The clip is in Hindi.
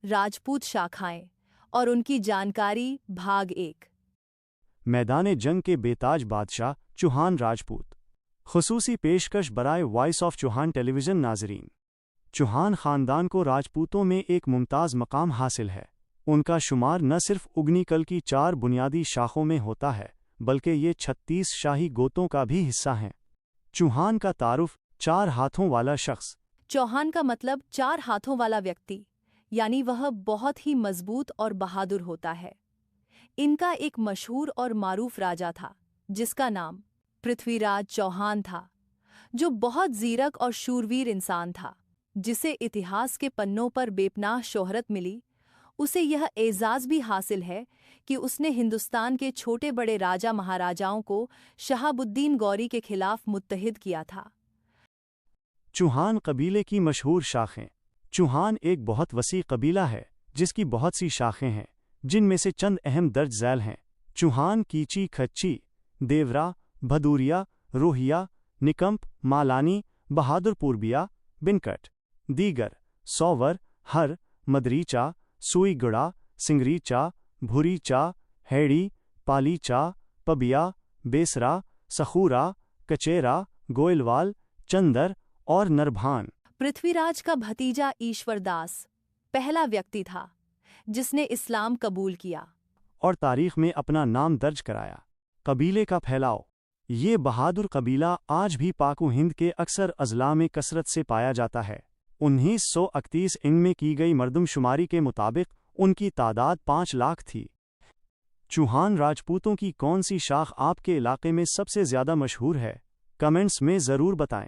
राजपूत शाखाएं और उनकी जानकारी भाग 1। मैदान जंग के बेताज बादशाह चौहान राजपूत। खुसूसी पेशकश बराए वॉइस ऑफ चौहान टेलीविज़न नाज़रीन। चौहान ख़ानदान को राजपूतों में एक मुमताज़ मकाम हासिल है। उनका शुमार न सिर्फ उगनीकल की 4 बुनियादी शाखों में होता है, बल्कि ये 36 शाही गोतों का भी हिस्सा हैं। चौहान का तारुफ 4 हाथों वाला शख्स। चौहान का मतलब 4 हाथों वाला व्यक्ति, यानी वह बहुत ही मजबूत और बहादुर होता है। इनका एक मशहूर और मारूफ राजा था, जिसका नाम पृथ्वीराज चौहान था, जो बहुत ज़ीरक और शूरवीर इंसान था, जिसे इतिहास के पन्नों पर बेपनाह शोहरत मिली। उसे यह एज़ाज़ भी हासिल है कि उसने हिंदुस्तान के छोटे बड़े राजा महाराजाओं को शहाबुद्दीन गौरी के खिलाफ मुत्तहिद किया था। चौहान कबीले की मशहूर शाखें। चौहान एक बहुत वसी कबीला है, जिसकी बहुत सी शाखें हैं, जिनमें से चंद अहम दर्ज झैल हैं। चौहान कीची, खच्ची, देवरा, भदूरिया, रोहिया, निकंप, मालानी, बहादुरपुरबिया, बिनकट। दीगर सौवर, हर, मदरीचा, सुईगुड़ा, सिंगरीचा, भूरीचा, हैड़ी, पालीचा, पबिया, बेसरा, सखूरा, कचेरा, गोयलवाल, चंदर और नरभान। पृथ्वीराज का भतीजा ईश्वरदास पहला व्यक्ति था जिसने इस्लाम कबूल किया और तारीख में अपना नाम दर्ज कराया। कबीले का फैलाव। ये बहादुर कबीला आज भी पाको हिंद के अक्सर अजला में कसरत से पाया जाता है। 1931 में की गई मरदमशुमारी के मुताबिक उनकी तादाद 5 लाख थी। चौहान राजपूतों की कौन सी शाख आपके इलाके में सबसे ज़्यादा मशहूर है? कमेंट्स में ज़रूर बताएं।